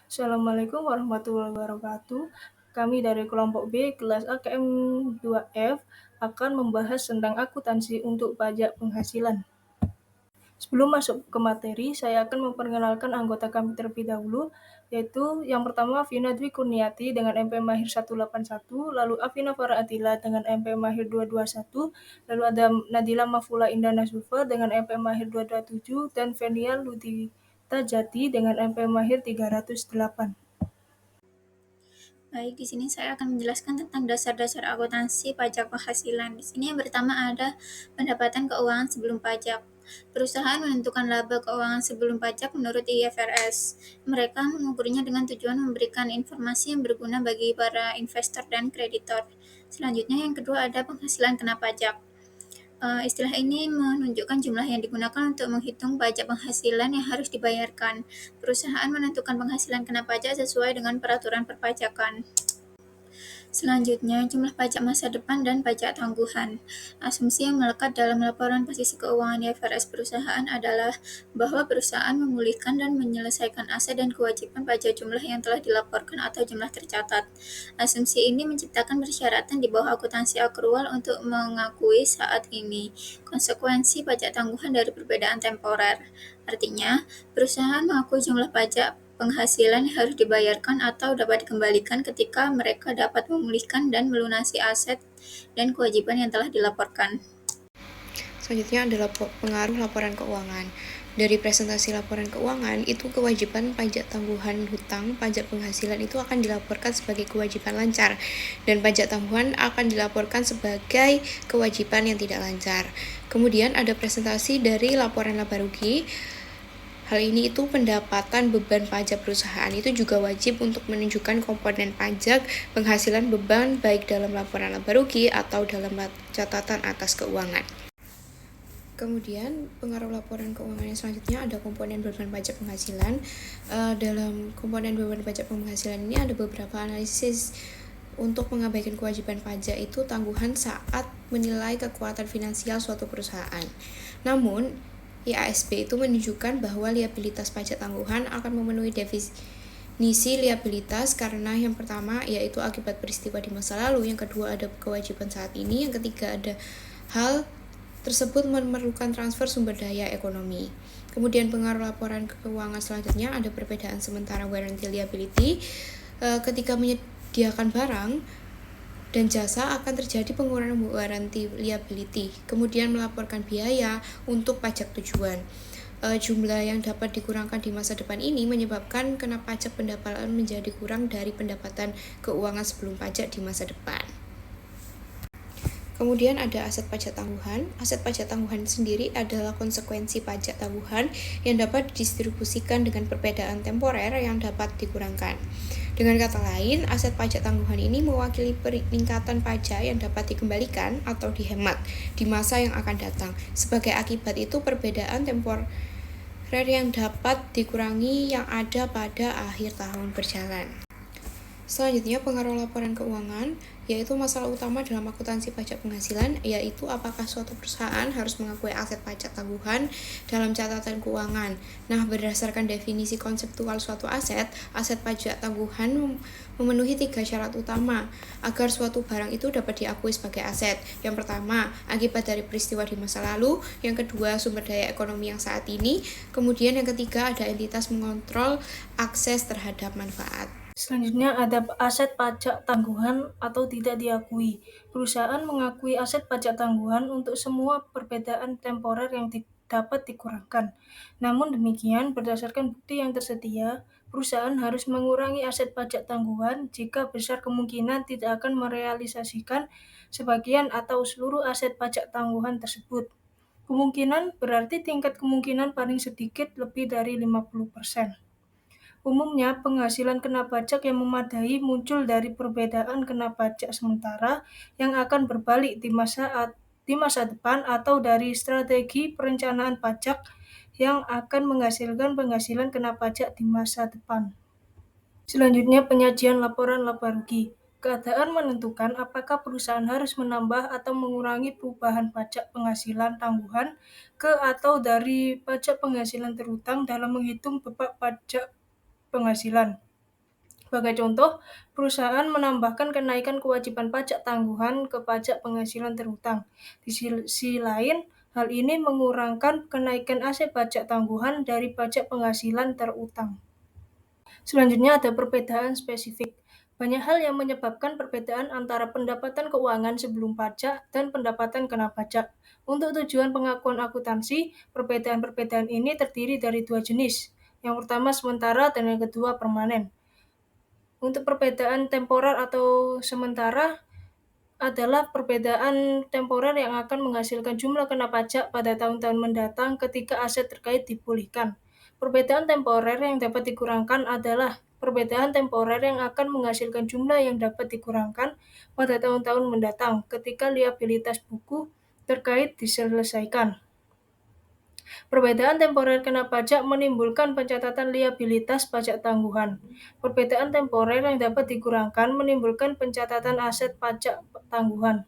Assalamualaikum warahmatullahi wabarakatuh. Kami dari kelompok B kelas AKM 2F akan membahas tentang akuntansi untuk pajak penghasilan. Sebelum masuk ke materi, saya akan memperkenalkan anggota kami terlebih dahulu, yaitu yang pertama Vina Dwi Kurniati dengan MP Mahir 181, lalu Afina Farah Atila dengan MP Mahir 221, lalu ada Nadila Mafula Indah Nasufa dengan MP Mahir 227, dan Venia Ludita Jati dengan MP Mahir 308. Baik, di sini saya akan menjelaskan tentang dasar-dasar akuntansi pajak penghasilan. Di sini yang pertama ada pendapatan keuangan sebelum pajak. Perusahaan menentukan laba keuangan sebelum pajak menurut IFRS. Mereka mengukurnya dengan tujuan memberikan informasi yang berguna bagi para investor dan kreditor. Selanjutnya yang kedua ada penghasilan kena pajak. Istilah ini menunjukkan jumlah yang digunakan untuk menghitung pajak penghasilan yang harus dibayarkan. Perusahaan menentukan penghasilan kena pajak sesuai dengan peraturan perpajakan. Selanjutnya, jumlah pajak masa depan dan pajak tangguhan. Asumsi yang melekat dalam laporan posisi keuangan IFRS perusahaan adalah bahwa perusahaan memulihkan dan menyelesaikan aset dan kewajiban pajak jumlah yang telah dilaporkan atau jumlah tercatat. Asumsi ini menciptakan persyaratan di bawah akuntansi akrual untuk mengakui saat ini konsekuensi pajak tangguhan dari perbedaan temporer. Artinya, perusahaan mengakui jumlah pajak penghasilan yang harus dibayarkan atau dapat dikembalikan ketika mereka dapat memulihkan dan melunasi aset dan kewajiban yang telah dilaporkan. Selanjutnya adalah pengaruh laporan keuangan. Dari presentasi laporan keuangan, itu kewajiban pajak tangguhan hutang, pajak penghasilan itu akan dilaporkan sebagai kewajiban lancar, dan pajak tangguhan akan dilaporkan sebagai kewajiban yang tidak lancar. Kemudian ada presentasi dari laporan laba rugi. Hal ini itu pendapatan beban pajak perusahaan itu juga wajib untuk menunjukkan komponen pajak penghasilan beban baik dalam laporan laba rugi atau dalam catatan atas keuangan. Kemudian pengaruh laporan keuangan yang selanjutnya ada komponen beban pajak penghasilan. Dalam komponen beban pajak penghasilan ini ada beberapa analisis untuk mengabaikan kewajiban pajak itu tangguhan saat menilai kekuatan finansial suatu perusahaan. Namun, IASB itu menunjukkan bahwa liabilitas pajak tangguhan akan memenuhi definisi liabilitas karena yang pertama yaitu akibat peristiwa di masa lalu, yang kedua ada kewajiban saat ini, yang ketiga ada hal tersebut memerlukan transfer sumber daya ekonomi. Kemudian pengaruh laporan keuangan selanjutnya ada perbedaan sementara warranty liability. Ketika menyediakan barang dan jasa akan terjadi pengurangan warranty liability. Kemudian melaporkan biaya untuk pajak tujuan. Jumlah yang dapat dikurangkan di masa depan ini menyebabkan kena pajak pendapatan menjadi kurang dari pendapatan keuangan sebelum pajak di masa depan. Kemudian ada aset pajak tangguhan. Aset pajak tangguhan sendiri adalah konsekuensi pajak tangguhan yang dapat didistribusikan dengan perbedaan temporer yang dapat dikurangkan. Dengan kata lain, aset pajak tangguhan ini mewakili peningkatan pajak yang dapat dikembalikan atau dihemat di masa yang akan datang. Sebagai akibat itu, perbedaan temporer yang dapat dikurangi yang ada pada akhir tahun berjalan. Selanjutnya, pengaruh laporan keuangan, yaitu masalah utama dalam akuntansi pajak penghasilan, yaitu apakah suatu perusahaan harus mengakui aset pajak tangguhan dalam catatan keuangan. Nah, berdasarkan definisi konseptual suatu aset pajak tangguhan memenuhi 3 syarat utama agar suatu barang itu dapat diakui sebagai aset. Yang pertama, akibat dari peristiwa di masa lalu. Yang kedua, sumber daya ekonomi yang saat ini. Kemudian yang ketiga, ada entitas mengontrol akses terhadap manfaat. Selanjutnya ada aset pajak tangguhan atau tidak diakui. Perusahaan mengakui aset pajak tangguhan untuk semua perbedaan temporer yang dapat dikurangkan. Namun demikian, berdasarkan bukti yang tersedia, perusahaan harus mengurangi aset pajak tangguhan jika besar kemungkinan tidak akan merealisasikan sebagian atau seluruh aset pajak tangguhan tersebut. Kemungkinan berarti tingkat kemungkinan paling sedikit lebih dari 50%. Umumnya, penghasilan kena pajak yang memadai muncul dari perbedaan kena pajak sementara yang akan berbalik di masa depan atau dari strategi perencanaan pajak yang akan menghasilkan penghasilan kena pajak di masa depan. Selanjutnya, penyajian laporan laba rugi. Keadaan menentukan apakah perusahaan harus menambah atau mengurangi perubahan pajak penghasilan tangguhan ke atau dari pajak penghasilan terhutang dalam menghitung beban pajak penghasilan. Sebagai contoh, perusahaan menambahkan kenaikan kewajiban pajak tangguhan ke pajak penghasilan terutang. Di sisi lain, hal ini mengurangkan kenaikan aset pajak tangguhan dari pajak penghasilan terutang. Selanjutnya ada perbedaan spesifik. Banyak hal yang menyebabkan perbedaan antara pendapatan keuangan sebelum pajak dan pendapatan kena pajak. Untuk tujuan pengakuan akuntansi, perbedaan-perbedaan ini terdiri dari dua jenis. Yang pertama sementara dan yang kedua permanen. Untuk perbedaan temporer atau sementara adalah perbedaan temporer yang akan menghasilkan jumlah kena pajak pada tahun-tahun mendatang ketika aset terkait dipulihkan. Perbedaan temporer yang dapat dikurangkan adalah perbedaan temporer yang akan menghasilkan jumlah yang dapat dikurangkan pada tahun-tahun mendatang ketika liabilitas buku terkait diselesaikan. Perbedaan temporer kena pajak menimbulkan pencatatan liabilitas pajak tangguhan. Perbedaan temporer yang dapat dikurangkan menimbulkan pencatatan aset pajak tangguhan.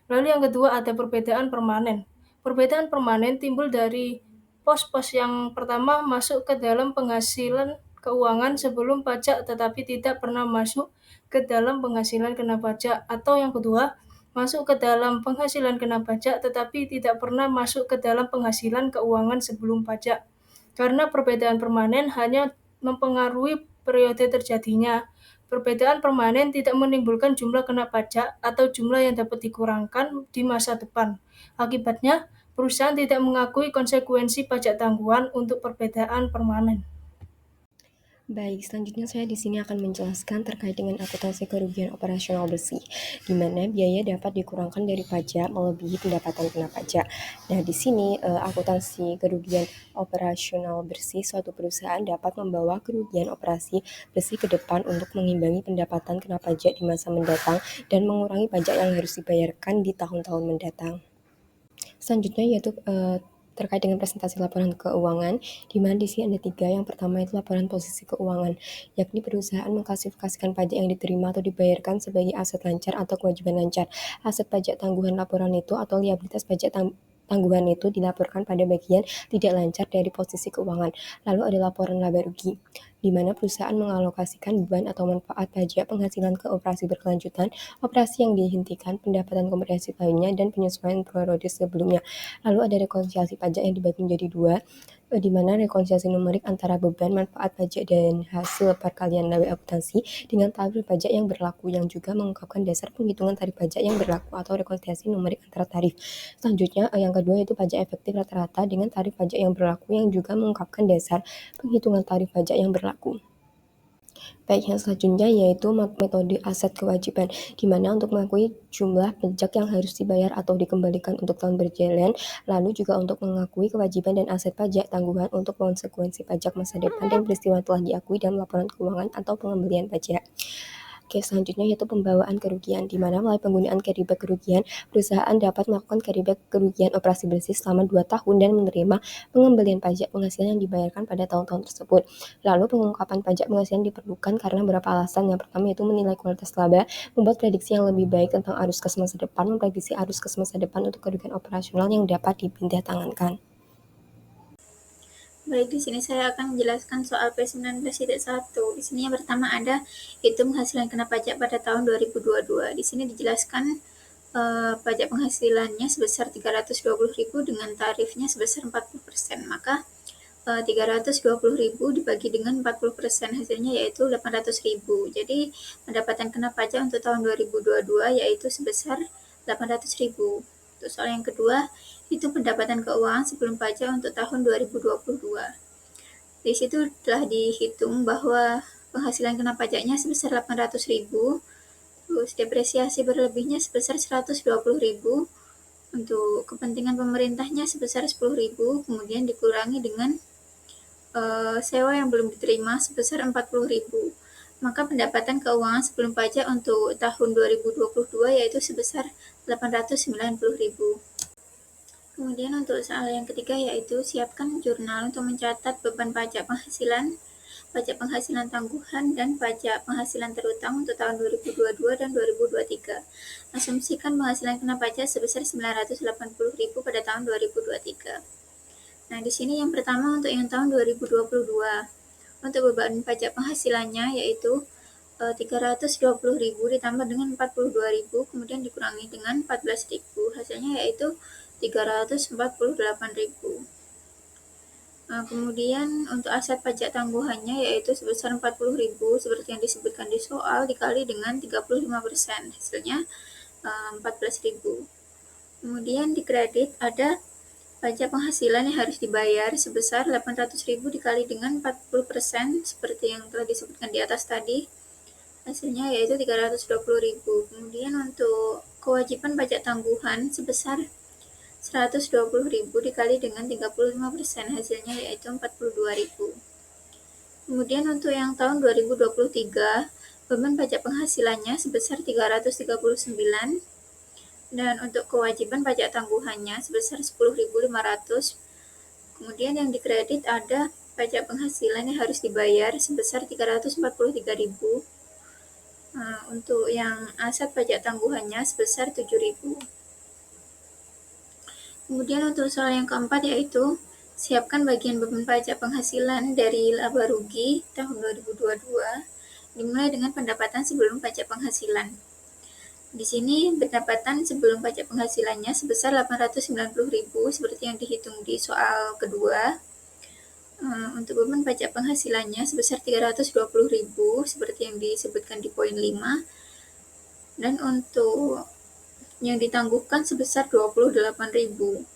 Lalu yang kedua ada perbedaan permanen. Perbedaan permanen timbul dari pos-pos yang pertama masuk ke dalam penghasilan keuangan sebelum pajak tetapi tidak pernah masuk ke dalam penghasilan kena pajak, atau yang kedua masuk ke dalam penghasilan kena pajak tetapi tidak pernah masuk ke dalam penghasilan keuangan sebelum pajak. Karena perbedaan permanen hanya mempengaruhi periode terjadinya. Perbedaan permanen tidak menimbulkan jumlah kena pajak atau jumlah yang dapat dikurangkan di masa depan. Akibatnya, perusahaan tidak mengakui konsekuensi pajak tangguhan untuk perbedaan permanen. Baik, selanjutnya saya di sini akan menjelaskan terkait dengan akuntansi kerugian operasional bersih, di mana biaya dapat dikurangkan dari pajak melebihi pendapatan kena pajak. Nah, di sini akuntansi kerugian operasional bersih suatu perusahaan dapat membawa kerugian operasi bersih ke depan untuk mengimbangi pendapatan kena pajak di masa mendatang dan mengurangi pajak yang harus dibayarkan di tahun-tahun mendatang. Selanjutnya yaitu terkait dengan presentasi laporan keuangan, di mana di sini ada 3. Yang pertama itu laporan posisi keuangan, yakni perusahaan mengklasifikasikan pajak yang diterima atau dibayarkan sebagai aset lancar atau kewajiban lancar. Aset pajak tangguhan laporan itu atau liabilitas pajak tangguhan itu dilaporkan pada bagian tidak lancar dari posisi keuangan. Lalu ada laporan laba rugi, di mana perusahaan mengalokasikan beban atau manfaat pajak penghasilan ke operasi berkelanjutan, operasi yang dihentikan, pendapatan komprehensif lainnya, dan penyesuaian periode sebelumnya. Lalu ada rekonsiliasi pajak yang dibagi menjadi 2, di mana rekonsiliasi numerik antara beban, manfaat pajak, dan hasil perkalian laba akuntansi dengan tarif pajak yang berlaku, yang juga mengungkapkan dasar penghitungan tarif pajak yang berlaku atau rekonsiliasi numerik antara tarif. Selanjutnya, yang kedua itu pajak efektif rata-rata dengan tarif pajak yang berlaku, yang juga mengungkapkan dasar penghitungan tarif pajak yang berlaku. Baik, yang selanjutnya yaitu metode aset kewajiban, di mana untuk mengakui jumlah pajak yang harus dibayar atau dikembalikan untuk tahun berjalan, lalu juga untuk mengakui kewajiban dan aset pajak tangguhan untuk konsekuensi pajak masa depan dan peristiwa telah diakui dalam laporan keuangan atau pengembalian pajak. Oke, selanjutnya yaitu pembawaan kerugian, di mana melalui penggunaan carryback kerugian, perusahaan dapat melakukan carryback kerugian operasi bersih selama 2 tahun dan menerima pengembalian pajak penghasilan yang dibayarkan pada tahun-tahun tersebut. Lalu pengungkapan pajak penghasilan diperlukan karena beberapa alasan. Yang pertama yaitu menilai kualitas laba, membuat prediksi yang lebih baik tentang arus kas masa depan, memprediksi arus kas masa depan untuk kerugian operasional yang dapat dipindah-tangankan. Baik, di sini saya akan menjelaskan soal P19.1. Di sini yang pertama ada itu penghasilan kena pajak pada tahun 2022. Di sini dijelaskan pajak penghasilannya sebesar 320.000 dengan tarifnya sebesar 40%. Maka 320.000 dibagi dengan 40% hasilnya yaitu 800.000. Jadi pendapatan kena pajak untuk tahun 2022 yaitu sebesar 800.000. Untuk soal yang kedua, itu pendapatan keuangan sebelum pajak untuk tahun 2022. Di situ telah dihitung bahwa penghasilan kena pajaknya sebesar 800.000, terus depresiasi berlebihnya sebesar 120.000, untuk kepentingan pemerintahnya sebesar 10.000, kemudian dikurangi dengan sewa yang belum diterima sebesar 40.000. Maka pendapatan keuangan sebelum pajak untuk tahun 2022 yaitu sebesar 890.000. Kemudian untuk soal yang ketiga yaitu siapkan jurnal untuk mencatat beban pajak penghasilan tangguhan, dan pajak penghasilan terutang untuk tahun 2022 dan 2023. Asumsikan penghasilan kena pajak sebesar 980.000 pada tahun 2023. Nah, di sini yang pertama untuk yang tahun 2022. Untuk beban pajak penghasilannya yaitu 320.000 ditambah dengan 42.000 kemudian dikurangi dengan 14.000, hasilnya yaitu 348.000. Kemudian untuk aset pajak tangguhannya yaitu sebesar 40.000 seperti yang disebutkan di soal dikali dengan 35%, hasilnya 14.000. Kemudian di kredit ada pajak penghasilan yang harus dibayar sebesar 800.000 dikali dengan 40% seperti yang telah disebutkan di atas tadi, hasilnya yaitu 320.000. Kemudian untuk kewajiban pajak tangguhan sebesar 120.000 dikali dengan 35%, hasilnya yaitu 42.000. Kemudian untuk yang tahun 2023, beban pajak penghasilannya sebesar 339 dan untuk kewajiban pajak tangguhannya sebesar 10.500. Kemudian yang dikredit ada pajak penghasilan yang harus dibayar sebesar 343.000. Untuk yang aset pajak tangguhannya sebesar 7.000. Kemudian untuk soal yang keempat yaitu siapkan bagian beban pajak penghasilan dari laba rugi tahun 2022 dimulai dengan pendapatan sebelum pajak penghasilan. Di sini pendapatan sebelum pajak penghasilannya sebesar 890.000 seperti yang dihitung di soal kedua. Untuk beban pajak penghasilannya sebesar 320.000 seperti yang disebutkan di poin 5. Dan untuk yang ditangguhkan sebesar 28.000.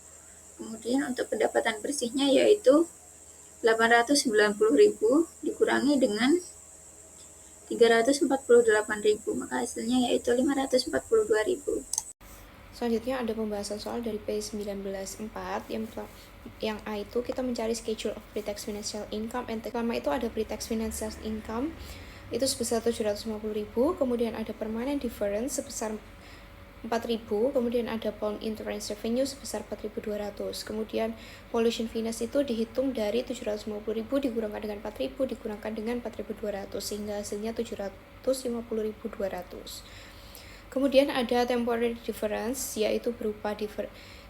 Kemudian untuk pendapatan bersihnya yaitu 890.000 dikurangi dengan 348.000, maka hasilnya yaitu 542.000. Selanjutnya ada pembahasan soal dari P19.4 yang A itu kita mencari schedule of pre-tax financial income. Pertama itu ada pre-tax financial income itu sebesar 750.000, kemudian ada permanent difference sebesar 4.000, kemudian ada pound interest revenue sebesar 4.200, kemudian pollution finance itu dihitung dari 750.000 dikurangkan dengan 4.000 dikurangkan dengan 4.200 sehingga hasilnya 750.200. Kemudian ada temporary difference yaitu berupa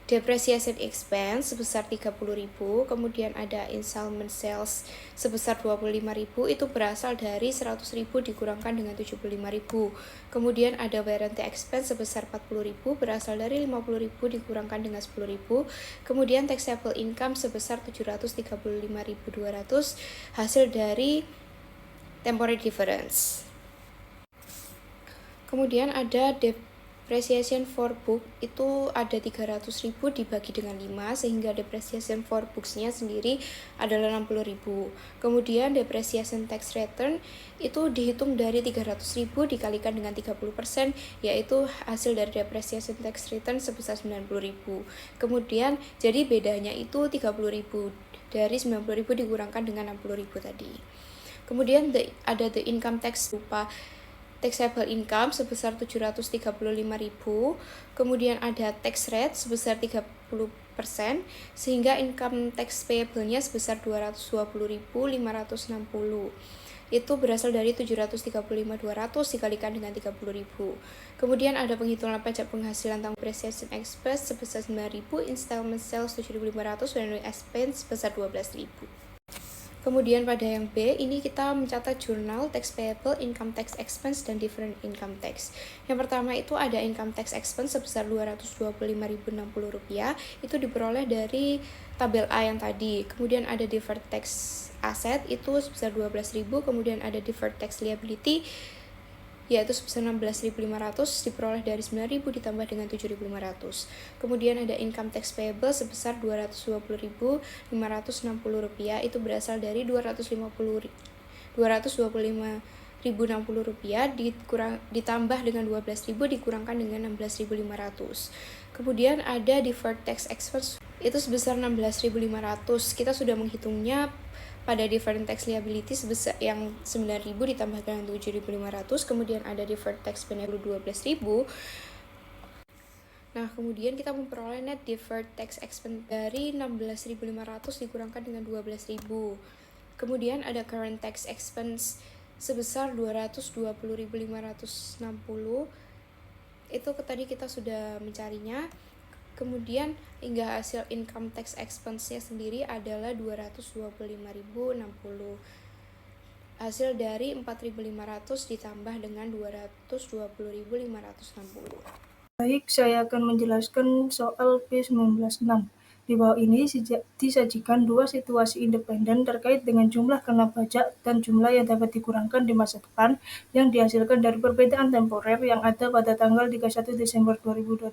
depreciation expense sebesar 30.000, kemudian ada installment sales sebesar 25.000 itu berasal dari 100.000 dikurangkan dengan 75.000. Kemudian ada warranty expense sebesar 40.000 berasal dari 50.000 dikurangkan dengan 10.000. Kemudian taxable income sebesar 735.200 hasil dari temporary difference. Kemudian ada depreciation for book itu ada 300.000 dibagi dengan 5 sehingga depreciation for books-nya sendiri adalah 60.000. Kemudian depreciation tax return itu dihitung dari 300.000 dikalikan dengan 30% yaitu hasil dari depreciation tax return sebesar 90.000. Kemudian jadi bedanya itu 30.000 dari 90.000 dikurangkan dengan 60.000 tadi. Kemudian ada the income tax berupa taxable income sebesar 735.000, kemudian ada tax rate sebesar 30%, sehingga income tax payable-nya sebesar 220.560. Itu berasal dari 735.200 dikalikan dengan 30.000. Kemudian ada penghitungan pajak penghasilan tanggung depreciation expense sebesar 9.000, installment sales 7.500, dan expense sebesar 12.000. Kemudian pada yang B, ini kita mencatat jurnal tax payable, income tax expense, dan different income tax. Yang pertama itu ada income tax expense sebesar Rp225.060, itu diperoleh dari tabel A yang tadi. Kemudian ada deferred tax asset itu sebesar 12.000, kemudian ada deferred tax liability yaitu sebesar 16.500 diperoleh dari 9.000 ditambah dengan 7.500. Kemudian ada income tax payable sebesar Rp220.560 itu berasal dari Rp225.060 ditambah dengan 12.000 dikurangkan dengan 16.500. Kemudian ada deferred tax expense itu sebesar 16.500. Kita sudah menghitungnya pada deferred tax liability sebesar yang 9.000 ditambah dengan 7.500, kemudian ada deferred tax benefit 12.000. Nah, kemudian kita memperoleh net deferred tax expense dari 16.500 dikurangkan dengan 12.000. Kemudian ada current tax expense sebesar 220.560. Itu tadi kita sudah mencarinya. Kemudian hingga hasil income tax expense-nya sendiri adalah 225.060. hasil dari 4.500 ditambah dengan 220.560. Baik, saya akan menjelaskan soal P196. Di bawah ini disajikan dua situasi independen terkait dengan jumlah kena pajak dan jumlah yang dapat dikurangkan di masa depan yang dihasilkan dari perbedaan temporer yang ada pada tanggal 31 Desember 2022.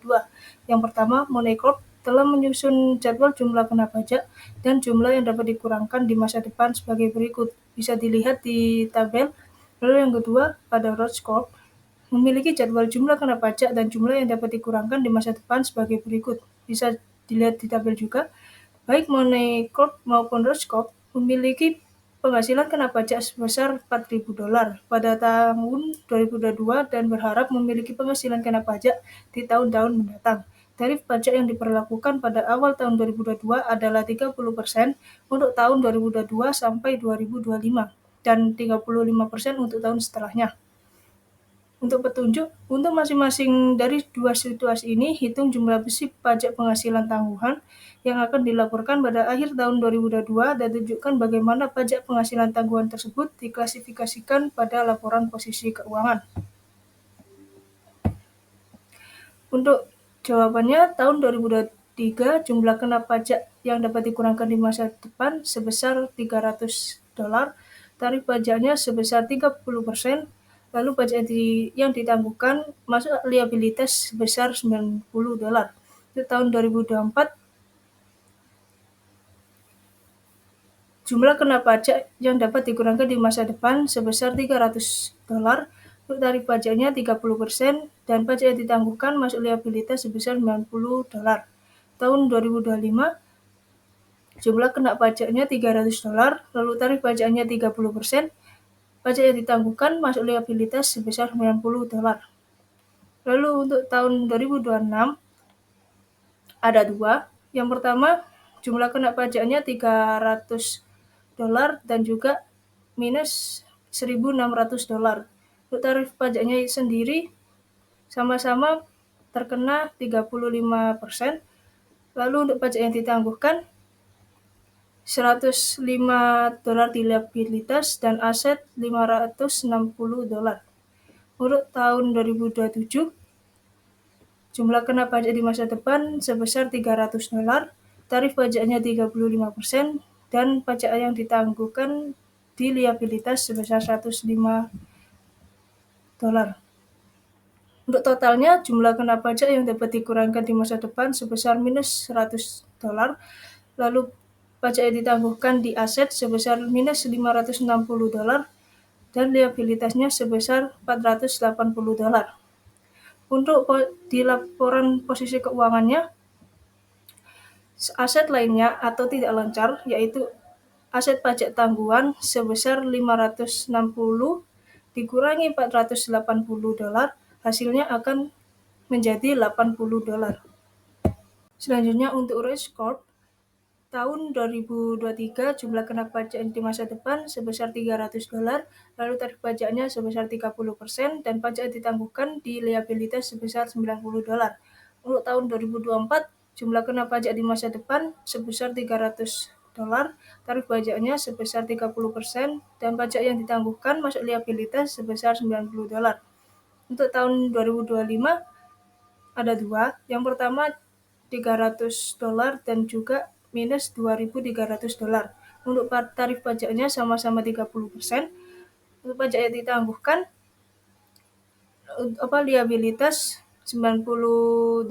Yang pertama, Monecorp telah menyusun jadwal jumlah kena pajak dan jumlah yang dapat dikurangkan di masa depan sebagai berikut. Bisa dilihat di tabel. Lalu yang kedua, pada Rosecorp memiliki jadwal jumlah kena pajak dan jumlah yang dapat dikurangkan di masa depan sebagai berikut. Bisa dilihat di tabel juga. Baik Monecorp maupun Rosecorp memiliki penghasilan kena pajak sebesar $4.000 pada tahun 2022 dan berharap memiliki penghasilan kena pajak di tahun-tahun mendatang. Tarif pajak yang diberlakukan pada awal tahun 2022 adalah 30% untuk tahun 2022 sampai 2025 dan 35% untuk tahun setelahnya. Untuk petunjuk, untuk masing-masing dari dua situasi ini, hitung jumlah besi pajak penghasilan tangguhan yang akan dilaporkan pada akhir tahun 2022 dan tunjukkan bagaimana pajak penghasilan tangguhan tersebut diklasifikasikan pada laporan posisi keuangan. Untuk jawabannya, tahun 2023 jumlah kena pajak yang dapat dikurangkan di masa depan sebesar $300, tarif pajaknya sebesar 30%, lalu pajak yang ditangguhkan masuk liabilitas sebesar $90. Untuk tahun 2024, jumlah kena pajak yang dapat dikurangkan di masa depan sebesar $300, untuk tarif pajaknya 30%, dan pajak yang ditangguhkan masuk liabilitas sebesar $90. Tahun 2025, jumlah kena pajaknya $300, lalu tarif pajaknya 30%, pajak yang ditangguhkan masuk liabilitas sebesar $90. Lalu untuk tahun 2026, ada dua. Yang pertama, jumlah kena pajaknya $300 dan juga minus $1.600. Untuk tarif pajaknya sendiri sama-sama terkena 35%. Lalu untuk pajak yang ditangguhkan $105 di liabilitas dan aset $560. Untuk tahun 2027, jumlah kena pajak di masa depan sebesar $300, tarif pajaknya 35%, dan pajak yang ditangguhkan di liabilitas sebesar $105. Untuk totalnya, jumlah kena pajak yang dapat dikurangkan di masa depan sebesar minus $100, lalu pajak yang ditangguhkan di aset sebesar minus $560, dan liabilitasnya sebesar $480. Untuk di laporan posisi keuangannya, aset lainnya atau tidak lancar, yaitu aset pajak tangguhan sebesar $560 dikurangi $480, hasilnya akan menjadi $80. Selanjutnya untuk Rosecorp, tahun 2023 jumlah kena pajak di masa depan sebesar $300, lalu tarif pajaknya sebesar 30%, dan pajak yang ditangguhkan di liabilitas sebesar $90. Untuk tahun 2024, jumlah kena pajak di masa depan sebesar $300, tarif pajaknya sebesar 30%, dan pajak yang ditangguhkan masuk liabilitas sebesar $90. Untuk tahun 2025, ada dua. Yang pertama, $300 dan juga minus $2.300. Untuk tarif pajaknya sama-sama 30%. Untuk pajak yang ditangguhkan, liabilitas $90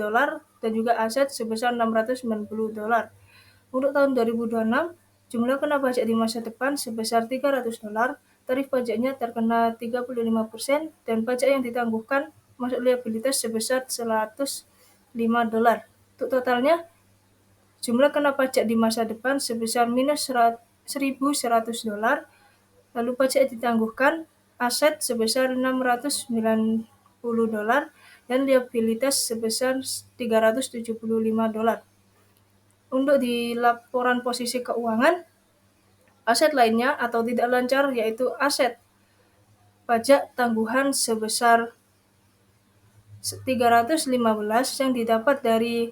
dan juga aset sebesar $690. Untuk tahun 2026, jumlah kena pajak di masa depan sebesar $300, tarif pajaknya terkena 35%, dan pajak yang ditangguhkan masuk liabilitas sebesar $105. Untuk totalnya, jumlah kena pajak di masa depan sebesar minus $1.100, lalu pajak yang ditangguhkan aset sebesar $690, dan liabilitas sebesar $375. Untuk di laporan posisi keuangan, aset lainnya atau tidak lancar yaitu aset pajak tangguhan sebesar $315 yang didapat dari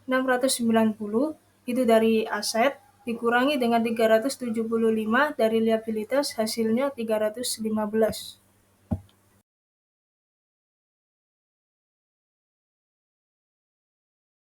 $690, itu dari aset, dikurangi dengan 375 dari liabilitas, hasilnya 315.